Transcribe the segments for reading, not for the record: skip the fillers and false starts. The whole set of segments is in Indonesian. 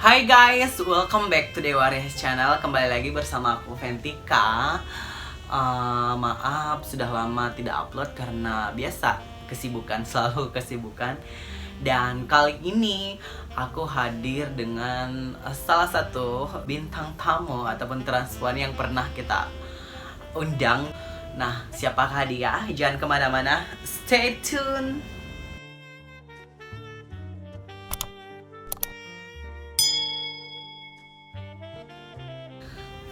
Hai guys, welcome back to Dewa Rehes Channel. Kembali lagi bersama aku Ventika. Maaf sudah lama tidak upload karena biasa kesibukan, selalu kesibukan. Dan kali ini aku hadir dengan salah satu bintang tamu ataupun transpuan yang pernah kita undang. Nah, siapakah dia? Jangan kemana-mana, stay tune.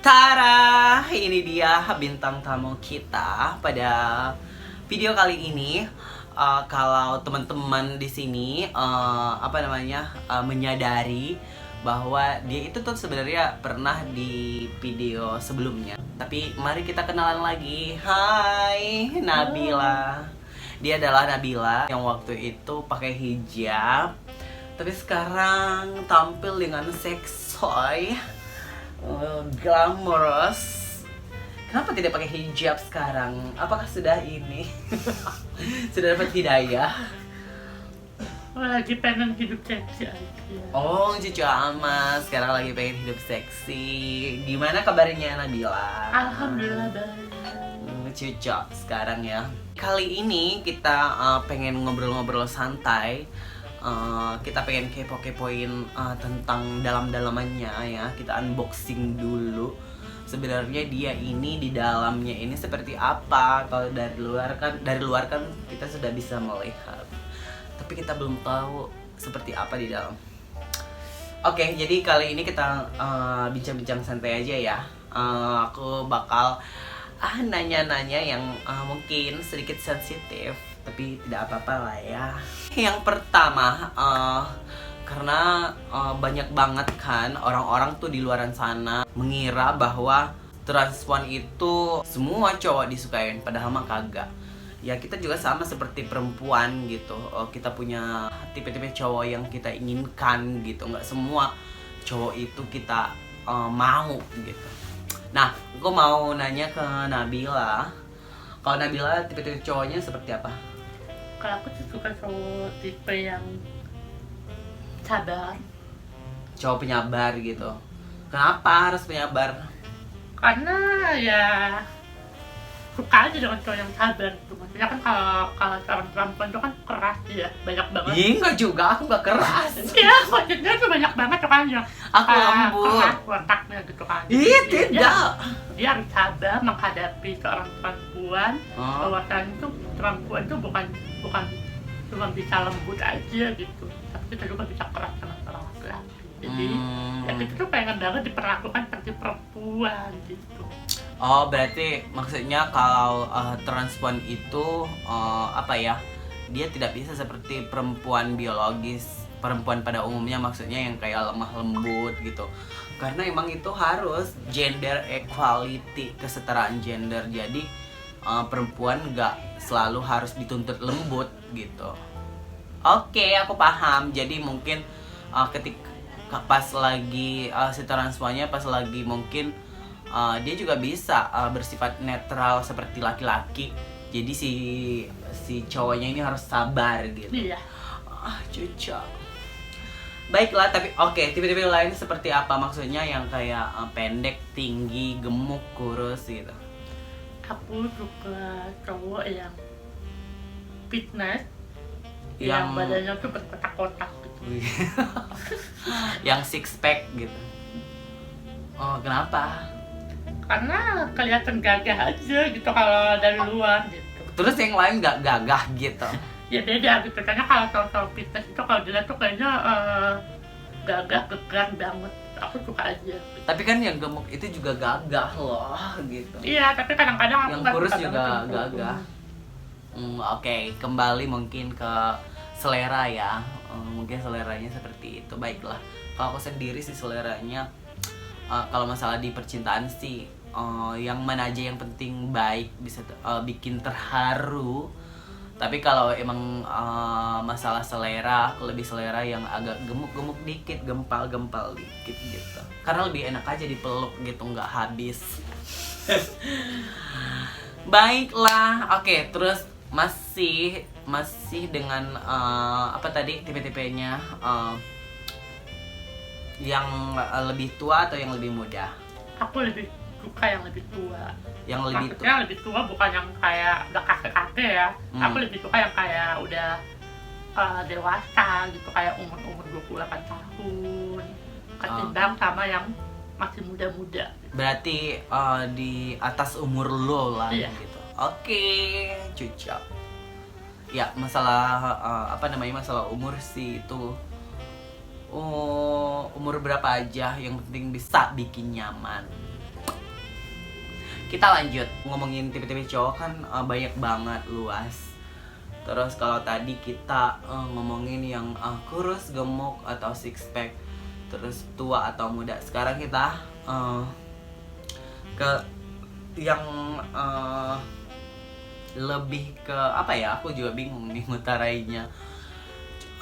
Tara, ini dia bintang tamu kita pada video kali ini. Kalau teman-teman di sini menyadari bahwa dia itu tuh sebenarnya pernah di video sebelumnya. Tapi mari kita kenalan lagi. Hai, Nabila. Dia adalah Nabila yang waktu itu pakai hijab, tapi sekarang tampil dengan seksoi. Glamorous. Kenapa tidak pakai hijab sekarang? Apakah sudah ini sudah dapat hidayah? Lagi pengen hidup seksi aja. Oh, cucu Alma sekarang lagi pengen hidup seksi. Gimana kabarnya Nabila? Alhamdulillah baik. Cucu sekarang ya. Kali ini kita pengen ngobrol-ngobrol santai. Kita pengen kepo-kepoin tentang dalam-dalamannya ya. Kita unboxing dulu. Sebenarnya dia ini di dalamnya ini seperti apa. Kalau dari luar kan kita sudah bisa melihat. Tapi kita belum tahu seperti apa di dalam. Oke, jadi kali ini kita bincang-bincang santai aja ya. Aku bakal nanya-nanya yang mungkin sedikit sensitif, tapi tidak apa-apa lah ya. Yang pertama, karena banyak banget kan orang-orang tuh di luaran sana mengira bahwa transpuan itu semua cowok disukain, padahal mah kagak. Ya kita juga sama seperti perempuan gitu. Kita punya tipe-tipe cowok yang kita inginkan gitu. Nggak semua cowok itu kita mau gitu. Nah, aku mau nanya ke Nabila. Kalau Nabila tipe-tipe cowoknya seperti apa? Kalau aku tuh suka cowok tipe yang sabar. Cowok penyabar gitu. Kenapa harus penyabar? Karena ya suka aja dengan cowok yang sabar gitu. Maksudnya kan kalau seorang perempuan itu kan keras ya, banyak banget. Ih, enggak juga, aku enggak keras. Iya, maksudnya tuh banyak banget kan yang Aku lembut. keras wataknya gitu kan. Ih, tidak. Dia harus sabar menghadapi seorang perempuan. Bahwasan itu perempuan itu bukan cuma bisa lembut aja gitu, tapi kita juga bisa keras sama seorang laki-laki. Jadi ya kita tuh pengen banget diperlakukan seperti perempuan gitu. Oh, berarti maksudnya kalau transpuan itu dia tidak bisa seperti perempuan biologis, perempuan pada umumnya, maksudnya yang kayak lemah lembut gitu. Karena emang itu harus gender equality, kesetaraan gender. Jadi perempuan nggak selalu harus dituntut lembut gitu. Oke, aku paham. Jadi mungkin ketika pas lagi si transpuannya pas lagi mungkin dia juga bisa bersifat netral seperti laki-laki. Jadi si cowoknya ini harus sabar gitu. Iya. Cocok. Baiklah, tapi oke, tipe-tipe lain seperti apa? Maksudnya yang kayak pendek, tinggi, gemuk, kurus gitu. Aku suka cowok yang fitness, yang badannya tuh berkotak-kotak gitu. Yang six pack gitu. Oh, kenapa? Karena kelihatan gagah aja gitu kalau dari luar gitu. Terus yang lain nggak gagah gitu? Ya beda gitu, karena kalau cowok fitness itu kalau dilihat tuh kayaknya gagah, gegar banget. Aku suka aja. Tapi kan yang gemuk itu juga gagah loh gitu. Iya, tapi kadang-kadang aku yang nggak kurus suka juga banget yang gagah. Oke, kembali mungkin ke selera ya. Mungkin seleranya seperti itu. Baiklah. Kalau aku sendiri sih seleranya kalau masalah di percintaan sih yang mana aja yang penting baik, bisa bikin terharu. Tapi kalau emang masalah selera, aku lebih selera yang agak gemuk-gemuk dikit, gempal-gempal dikit gitu. Karena lebih enak aja dipeluk gitu, nggak habis. Baiklah, oke, terus masih dengan apa tadi tipe-tipenya Yang lebih tua atau yang lebih muda? Aku lebih suka yang lebih tua. Yang lebih tua. Maksudnya lebih tua bukan yang kayak udah kakek-kakek ya. Aku lebih suka yang kayak udah dewasa gitu, kayak umur 28 tahun. Ketimbang sama yang masih muda-muda. Berarti di atas umur lo lah gitu. Oke, cocok. Ya, masalah masalah umur sih itu umur berapa aja yang penting bisa bikin nyaman. Kita lanjut ngomongin tipe-tipe cowok kan banyak banget, luas. Terus kalau tadi kita ngomongin yang kurus, gemuk atau six pack, terus tua atau muda. Sekarang kita ke yang lebih ke apa ya? Aku juga bingung nih ngutarainya.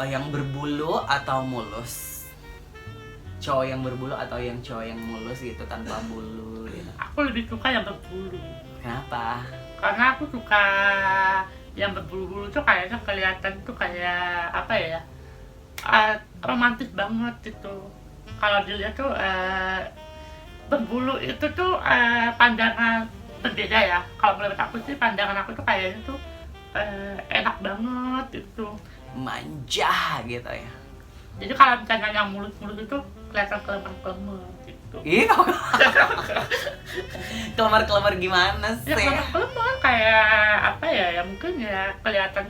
Yang berbulu atau mulus? Cowok yang berbulu atau yang cowok yang mulus gitu tanpa bulu gitu. Aku lebih suka yang berbulu. Kenapa? Karena aku suka yang berbulu-bulu tuh kayaknya kelihatan tuh kayak apa ya, romantis banget gitu. Kalau dilihat tuh berbulu itu tuh pandangan berbeda ya. Kalau menurut aku sih pandangan aku tuh kayaknya tuh enak banget gitu, manja gitu ya. Jadi kalau misalnya yang mulus-mulus itu kelihatan kelemar-kelemar gitu. Ih, kelemar-kelemar gimana sih? Ya kelemar-kelemar kayak apa ya, ya mungkin ya kelihatan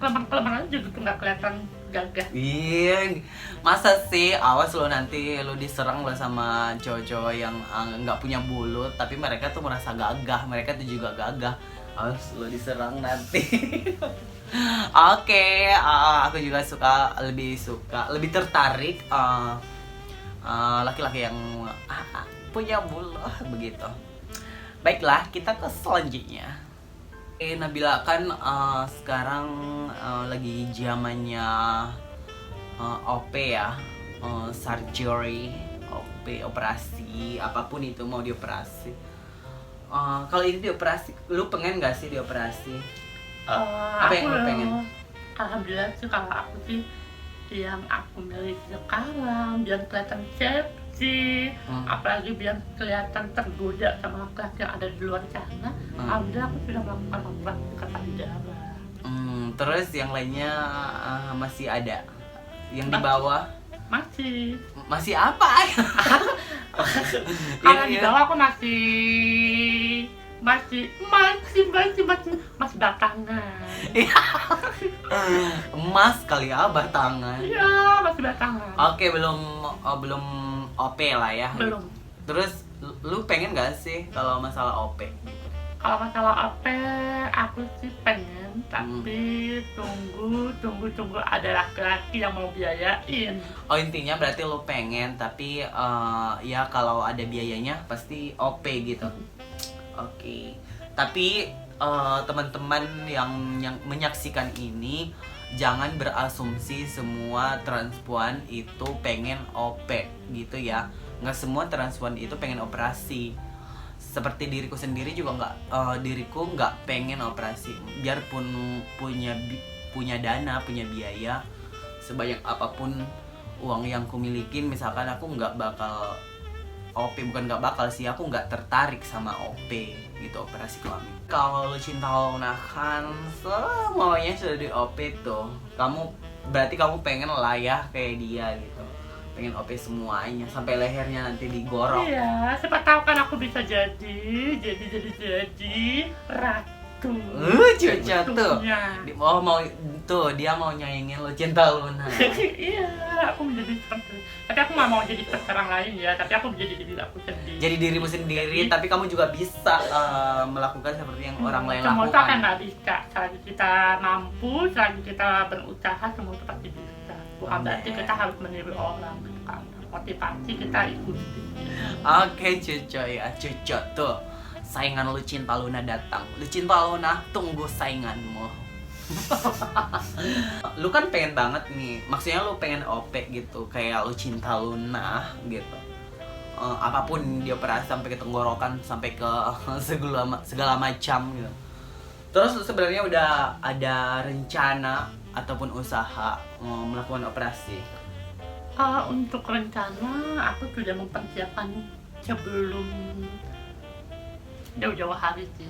kelemar-kelemar aja gitu, nggak kelihatan gagah. Iya, masa sih? Awas lo nanti lo diserang lo sama cowok-cowok yang nggak punya bulu, tapi mereka tuh merasa gagah, mereka tuh juga gagah. Awas lo diserang nanti. Oke, aku juga lebih tertarik laki-laki yang punya bulu begitu. Baiklah, kita ke selanjutnya. Nabila kan sekarang lagi zamannya OP ya, surgery, OP, operasi, apapun itu mau dioperasi. Kalau ini dioperasi, lu pengen gak sih dioperasi? Apa yang lu pengen? Alhamdulillah sih kalau aku sih yang aku miliki sekarang biar kelihatan seksi, apalagi biar kelihatan tergoda sama laki-laki yang ada di luar sana. Alhamdulillah aku sudah melakukan operasi payudara. Terus yang lainnya masih ada? Yang di bawah? Masih apa? Kalau di bawah aku masih batangan. Emas kali ya, batangan. Iya, masih batangan. Oke, belum OP lah ya. Belum. Terus lu pengen gak sih kalau masalah OP? Kalau masalah OP aku sih pengen, tapi tunggu ada laki-laki yang mau biayain. Oh, intinya berarti lu pengen, tapi ya kalau ada biayanya pasti OP gitu. Oke. Tapi teman-teman yang menyaksikan ini jangan berasumsi semua transpuan itu pengen OP gitu ya. Nggak semua transpuan itu pengen operasi. Seperti diriku sendiri juga diriku nggak pengen operasi. Biarpun punya dana, punya biaya sebanyak apapun uang yang kumilikin, misalkan aku nggak bakal OP, bukan nggak bakal sih, aku nggak tertarik sama OP gitu, operasi kelamin. Kalau lu cinta Luna kan semuanya sudah di OP tuh, berarti kamu pengen lah ya kayak dia gitu, pengen OP semuanya sampai lehernya nanti digorok. Iya, siapa tahu kan aku bisa jadi ratu. Cocok tuh. Oh, dia mau nyaingin lu cinta Luna. Iya, aku menjadi seperti. Tapi aku nggak mau jadi seperti orang lain ya. Tapi aku menjadi diri aku sendiri. Jadi dirimu sendiri, tapi kamu juga bisa melakukan seperti yang orang lain semua lakukan. Semua akan nggak bisa. Selagi kita mampu, selagi kita berusaha, semua itu pasti bisa. Bukan berarti kita harus meniru orang. Motivasi kita ikuti. Oke, cocok ya, cocok tuh. Saingan Lucinta Luna datang. Lucinta Luna, tunggu sainganmu. Lu kan pengen banget nih, maksudnya lu pengen OP gitu, kayak Lucinta Luna gitu. Apapun dioperasi sampai ke tenggorokan, sampai ke segala macam gitu. Terus sebenarnya udah ada rencana ataupun usaha melakukan operasi? Untuk rencana aku sudah mempersiapkan sebelum jauh-jauh hari sih.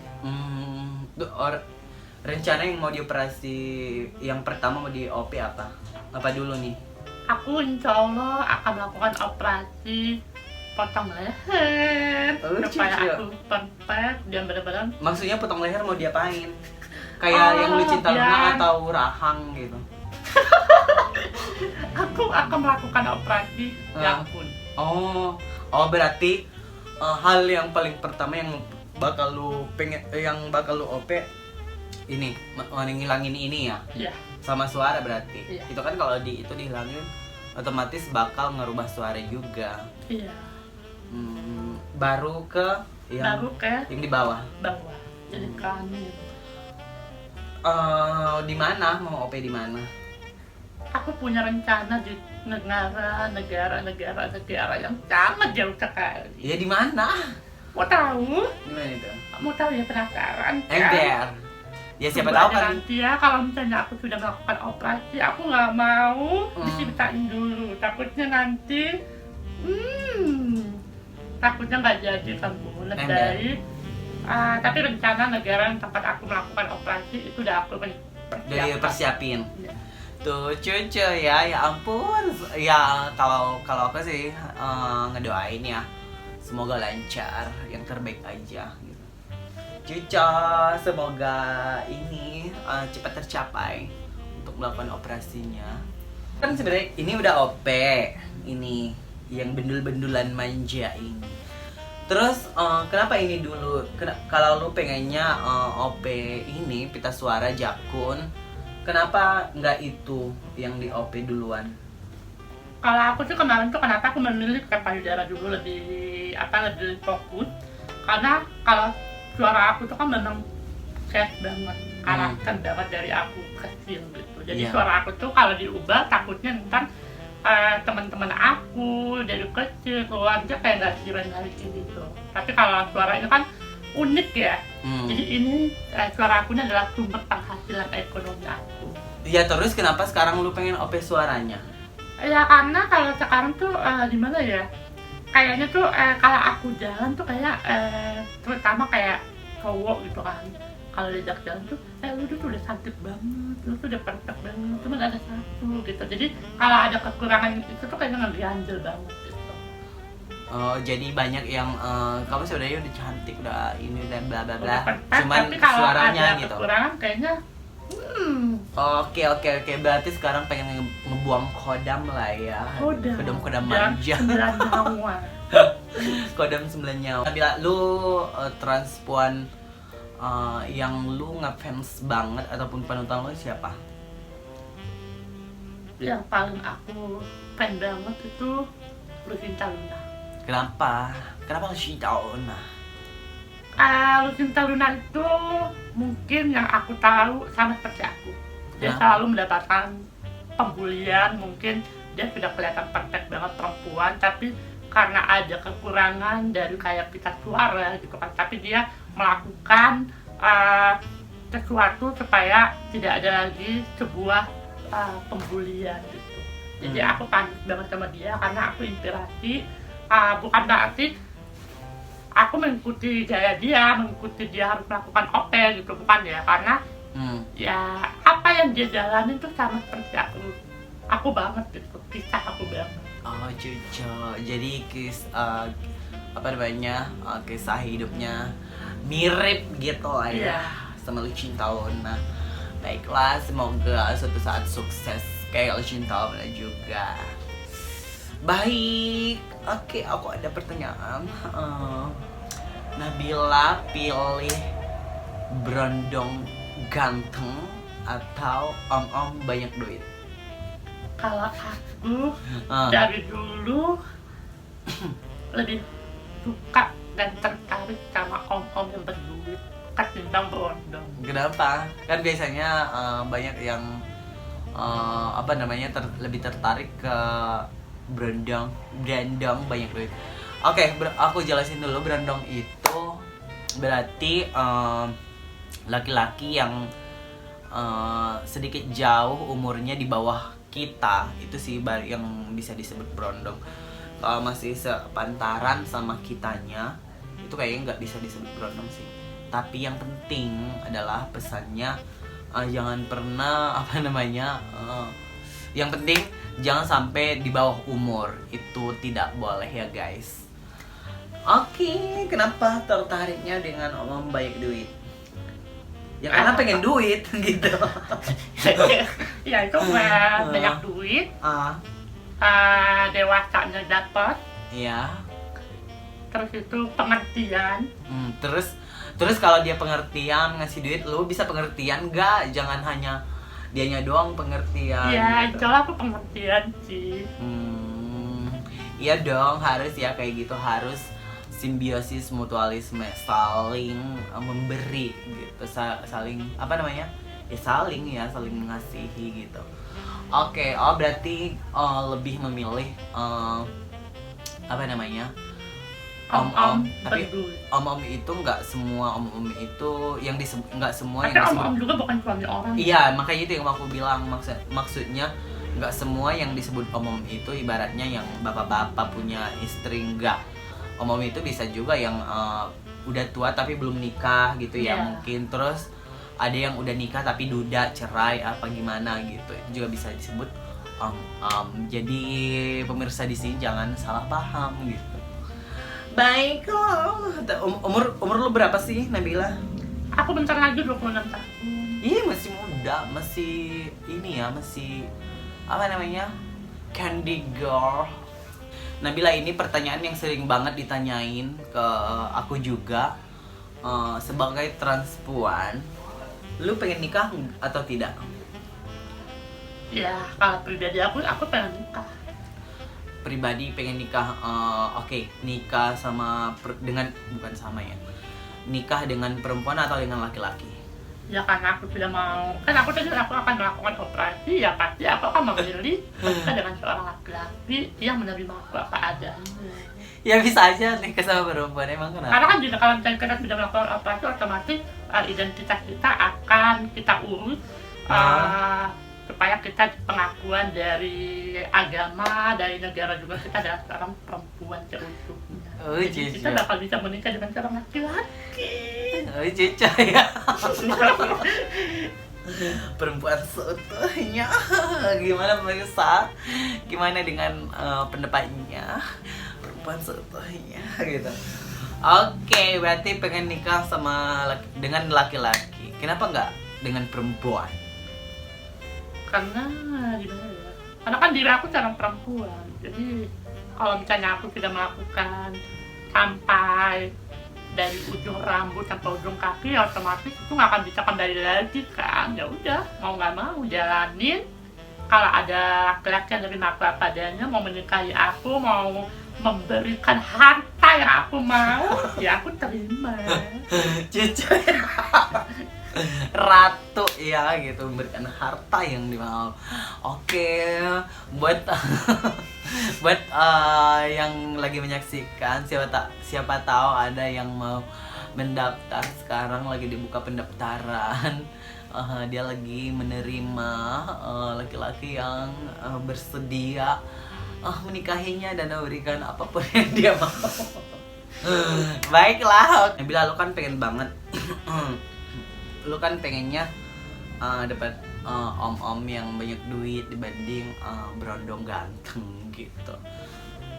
Rencana yang mau dioperasi yang pertama mau di OP apa? Apa dulu nih? Aku insya Allah akan melakukan operasi potong leher supaya aku perfect dan benar-benar. Maksudnya potong leher mau diapain? Kayak yang lu cinta Luna atau rahang gitu? Aku akan melakukan operasi jangkut. Oh berarti hal yang paling pertama yang bakal lu OP ini ngilangin ini ya? Iya. Sama suara berarti. Iya. Itu kan kalau itu dihilangin otomatis bakal ngerubah suara juga. Iya. Baru ke yang di bawah. Jadi kami. Di mana mau OP di mana? Aku punya rencana di negara yang sangat jauh sekali. Ya di mana? Mau tahu? Di mana itu? Mau tahu ya, penasaran kan? Ember. Ya siapa Coba tahu aja kan. nanti ya, kalau misalnya aku sudah melakukan operasi, aku nggak mau diceritain dulu. Takutnya nanti, takutnya nggak jadi kan Bu. Lebih baik. Tapi rencana negara yang tempat aku melakukan operasi itu udah aku persiapin. Ya. Tuh cucu ya ampun. Ya kalau aku sih ngedoain ya semoga lancar, yang terbaik aja gitu. Cucu semoga ini cepat tercapai untuk melakukan operasinya. Kan sebenarnya ini udah OP ini yang bendul-bendulan manja ini. Terus kenapa ini dulu? Kalau lu pengennya OP ini pita suara jakun, kenapa nggak itu yang di OP duluan? Kalau aku sih kemarin tuh kenapa aku memilih ke payudara dulu lebih fokus, karena kalau suara aku tuh kan memang khas banget, karakter banget dari aku kecil gitu. Jadi suara aku tuh kalau diubah takutnya ntar teman-teman aku dari kecil keluarga kayak nggak kira dari gitu. Tapi kalau suara ini kan unik ya. Jadi ini suara aku ini adalah sumber penghasilan ekonomi aku. Ya terus kenapa sekarang lu pengen OP suaranya? Ya karena kalau sekarang tuh gimana ya? Kayaknya tuh kalau aku jalan tuh kayak terutama kayak cowok gitu kan. Kalau diajak jalan tuh, lu tuh udah cantik banget, lu tuh udah perfect banget, cuma ada satu gitu. Jadi kalau ada kekurangan itu tuh kayaknya ngeganjel banget gitu. Oh jadi banyak yang kamu sebenarnya udah cantik, udah ini dan bla bla bla. Cuman tapi kalau suaranya ada gitu. Kekurangan kayaknya. Oke. Berarti sekarang pengen ngebuang kodam lah ya. Kodam manja. 9 nyawa. Kodam 9 nyawa. Bila lu transpuan yang lu ngefans banget ataupun panutan lu siapa? Yang paling aku fan banget itu Lucinta Luna. Kenapa Lucinta Luna? Lucinta Luna itu mungkin yang aku tahu sama seperti aku. Dia selalu mendapatkan pembulian, mungkin dia sudah kelihatan perfect banget perempuan, tapi karena ada kekurangan dari kayak pita suara gitu kan, tapi dia melakukan sesuatu supaya tidak ada lagi sebuah pembulian gitu. Jadi aku panik banget sama dia karena aku inspirasi, bukan berarti aku mengikuti gaya dia, harus melakukan OP gitu, bukan ya, karena ya apa yang dia jalanin tuh sama seperti aku banget gitu, kisah aku banget. Oh cucu, jadi kisah hidupnya mirip gitu lah ya sama Lucinta Luna. Baiklah, semoga suatu saat sukses kayak Lucinta Luna juga. Baik, oke, aku ada pertanyaan. Nabila pilih berondong ganteng atau om-om banyak duit? Kalau aku dari dulu lebih suka dan tertarik sama om-om yang berduit ketimbang berondong. Kenapa? Kan biasanya banyak yang lebih tertarik ke berondong banyak duit. Oke, aku jelasin dulu. Berondong itu berarti laki-laki yang sedikit jauh umurnya di bawah kita itu sih yang bisa disebut berondong. Kalau masih sepantaran sama kitanya itu kayaknya nggak bisa disebut berondong sih. Tapi yang penting adalah pesannya, jangan pernah yang penting jangan sampai di bawah umur, itu tidak boleh ya guys. Oke, kenapa tertariknya dengan omong banyak duit? Ya karena pengen duit gitu. Ya itu banyak duit, dewasanya dapat, iya. terus itu pengertian. Terus kalau dia pengertian ngasih duit, lu bisa pengertian nggak? Jangan hanya dianya doang pengertian. Iya, gitu. itulah aku pengertian sih. Iya dong, harus ya kayak gitu, harus simbiosis mutualisme, saling memberi gitu, saling saling mengasihi gitu. Oke, berarti lebih memilih om-om, tapi om-om itu nggak semua om-om itu yang disebut, nggak semua yang disebut. Om-om juga bukan suami orang. Iya, makanya itu yang aku bilang, maksudnya nggak semua yang disebut om-om itu ibaratnya yang bapak-bapak punya istri, nggak. Om-om itu bisa juga yang udah tua tapi belum nikah gitu ya, mungkin. Terus ada yang udah nikah tapi duda, cerai apa gimana gitu, juga bisa disebut om-om. Jadi pemirsa di sini jangan salah paham gitu. Baiklah. Umur lu berapa sih, Nabila? Aku bentar lagi 26 tahun. Iya, masih muda, masih masih candy girl. Nabila, ini pertanyaan yang sering banget ditanyain ke aku juga, sebagai transpuan, lu pengen nikah atau tidak? Ya, kalau pribadi aku pengen nikah. Pribadi pengen nikah. Oke, nikah nikah dengan perempuan atau dengan laki-laki? Ya karena aku sudah mau, aku akan melakukan operasi, ya pasti aku akan memilih menikah dengan seorang laki-laki yang menerima aku apa adanya. Ya bisa aja nikah sama perempuan, emang kenapa? Karena kan juga kalau misalnya kita sudah melakukan operasi, otomatis identitas kita akan kita urus supaya kita pengakuan dari agama, dari negara juga, kita adalah seorang perempuan seutuhnya. Jadi kita bakal bisa menikah dengan seorang laki-laki. Cica ya. Perempuan seutuhnya. Gimana pemirsa? Gimana dengan pendapatnya? Perempuan seutuhnya gitu. Oke, berarti pengen nikah dengan laki-laki. Kenapa nggak dengan perempuan? Karena gimana ya? Karena kan diri aku seorang perempuan. Jadi kalau misalnya aku tidak melakukan sampai dari ujung rambut sampai ujung kaki, otomatis itu nggak akan bisa kembali lagi kan. Ya udah, mau nggak mau jalanin. Kalau ada laki-laki yang nerima aku apa adanya, mau menikahi aku, mau memberikan harta yang aku mau, ya aku terima. Cica ratu ya gitu, memberikan harta yang dimau. Oke, buat yang lagi menyaksikan, siapa tahu ada yang mau mendaftar sekarang, lagi dibuka pendaftaran. Dia lagi menerima laki-laki yang bersedia menikahinya dan memberikan apapun yang dia mau. Baiklah, Nabila, lu kan pengen banget lu kan pengennya dapat om-om yang banyak duit dibanding berondong ganteng gitu.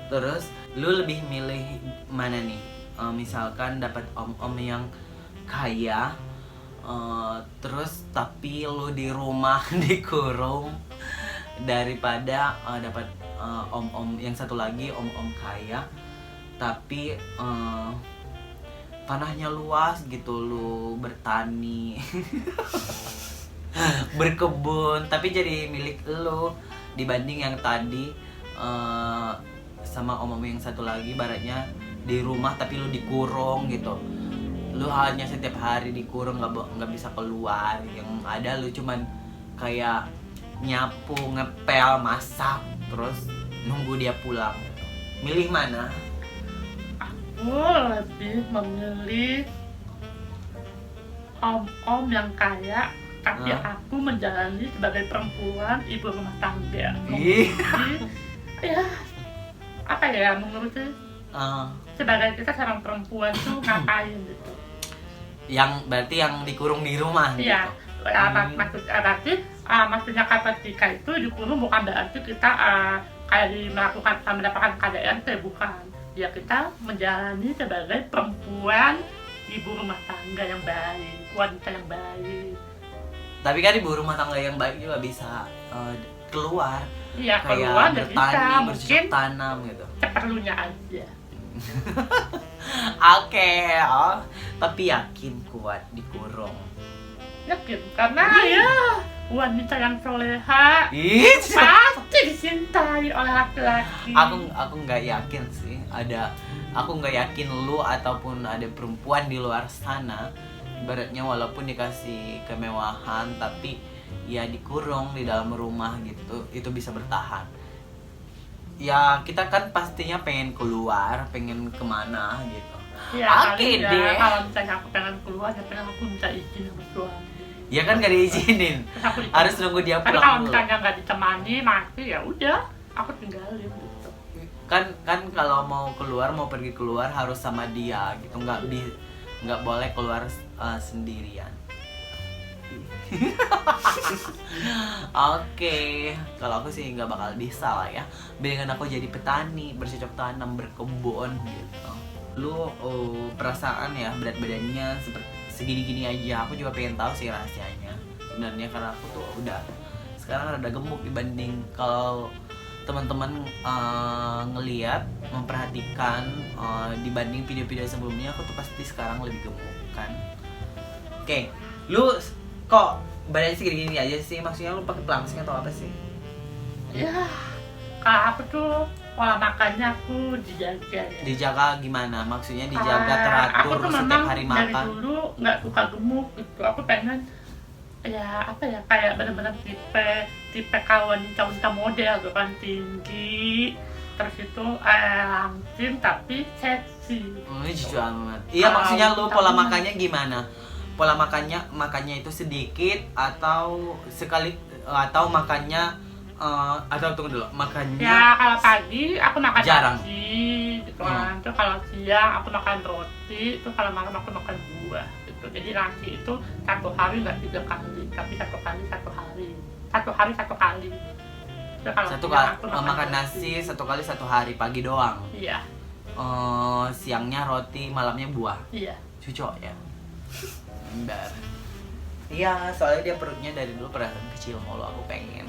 Terus lu lebih milih mana nih? Misalkan dapat om-om yang kaya, terus tapi lu di rumah dikurung, daripada dapat om-om yang satu lagi, om-om kaya tapi tanahnya luas gitu, lu bertani berkebun tapi jadi milik lu, dibanding yang tadi sama om-om yang satu lagi baratnya di rumah tapi lu dikurung gitu. Lu hanya setiap hari dikurung, nggak bisa keluar, yang ada lu cuman kayak nyapu, ngepel, masak, terus nunggu dia pulang. Milih mana? Aku lebih memilih om-om yang kaya tapi aku menjalani sebagai perempuan ibu rumah tangga. Ih. Ya, apa ya menurutnya sebagai kita seorang perempuan tuh ngapain gitu? Yang berarti yang dikurung di rumah Iya. gitu. Maksudnya ketika itu dikurung bukan berarti kita kayak mendapatkan KDRT, bukan. Ya kita menjalani sebagai perempuan ibu rumah tangga yang baik, wanita yang baik. Tapi kan ibu rumah tangga yang baik juga bisa keluar. Iya, Kayak keluar dan bisa bertani, mungkin bercocok tanam gitu. seperlunya aja. Oke, tapi yakin kuat dikurung. Yakin karena ya wanita yang soleha Ih, pasti dicintai oleh laki-laki. aku nggak yakin sih aku nggak yakin lu ataupun ada perempuan di luar sana ibaratnya walaupun dikasih kemewahan tapi ya dikurung di dalam rumah gitu itu bisa bertahan. Ya kita kan pastinya pengen keluar, pengen kemana gitu. Ya, Oke paling deh. kalau misalnya aku pengen keluar, ya pengen aku minta izin sama suami. Ya kan gak diizinin, Terus aku ditemani. harus nunggu dia Tapi pulang kalau dulu. misalnya nggak ditemani, mati ya udah, aku tinggalin gitu. Kan kalau mau keluar, mau pergi keluar harus sama dia gitu, nggak boleh keluar sendirian. Oke, kalau aku sih nggak bakal bisa lah ya. Dengan aku jadi petani, bercocok tanam, berkebun gitu. Lu perasaan ya berat badannya seperti segini-gini aja. Aku juga pengen tahu sih rahasianya. Sebenarnya karena aku tuh udah sekarang rada gemuk dibanding kalau teman-teman ngelihat, memperhatikan dibanding video-video sebelumnya aku tuh pasti sekarang lebih gemuk kan. Oke, lu kok badannya segini-gini aja sih? Maksudnya lu pakai pelangsing atau apa sih? Ya, kalau aku tuh pola makannya aku dijaga ya. Dijaga gimana? Maksudnya dijaga Aku teratur tuh setiap memang hari dari makan. dulu nggak suka gemuk gitu. Aku pengen ya apa ya kayak benar-benar tipe kawan wanita model gitu kan, tinggi terus itu langsing tapi seksi. Jujur amat. Iya, maksudnya lu pola makannya gimana? Pola makannya itu sedikit atau sekali atau makannya atau tunggu dulu, makannya Ya kalau pagi aku makan jarang. nasi gitu kan. Terus kalau siang aku makan roti, terus kalau malam aku makan buah gitu. Jadi nasi itu satu hari nggak 3 kali, tapi satu hari. Terus kalau satu siang kali aku makan nasi satu kali satu hari, pagi doang. Iya, Siangnya roti, malamnya buah. iya. Cucok ya. Bentar. Iya, soalnya dia perutnya dari dulu perasaan kecil mulu, aku pengen.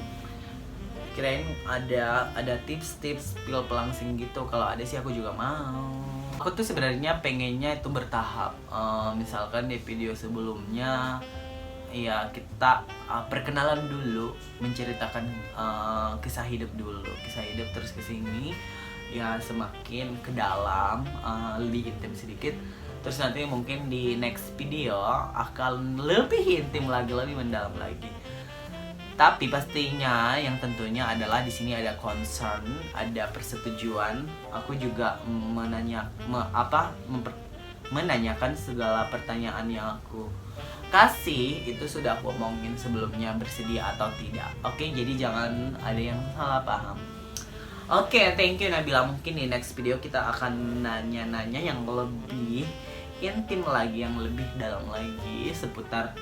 Kirain ada tips-tips pil pelangsing gitu. Kalau ada sih aku juga mau. Aku tuh sebenarnya pengennya itu bertahap. Misalkan di video sebelumnya ya kita perkenalan dulu, menceritakan kisah hidup dulu, kisah hidup terus kesini ya semakin ke dalam, lebih intim sedikit. Terus nanti mungkin di next video akan lebih intim lagi, lebih mendalam lagi. Tapi pastinya yang tentunya adalah di sini ada concern, ada persetujuan. Aku juga menanyakan segala pertanyaan yang aku kasih itu sudah aku omongin sebelumnya, bersedia atau tidak. Oke, jadi jangan ada yang salah paham. Oke, thank you Nabila. Mungkin di next video kita akan nanya-nanya yang lebih intim lagi, yang lebih dalam lagi seputar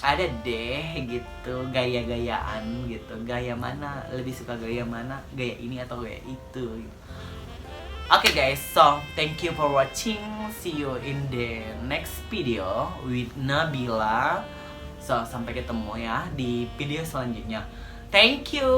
ada deh gitu, gaya-gayaan gitu. Gaya mana, lebih suka gaya mana, gaya ini atau gaya itu gitu. Oke guys, so thank you for watching. See you in the next video with Nabila. So sampai ketemu ya di video selanjutnya. Thank you.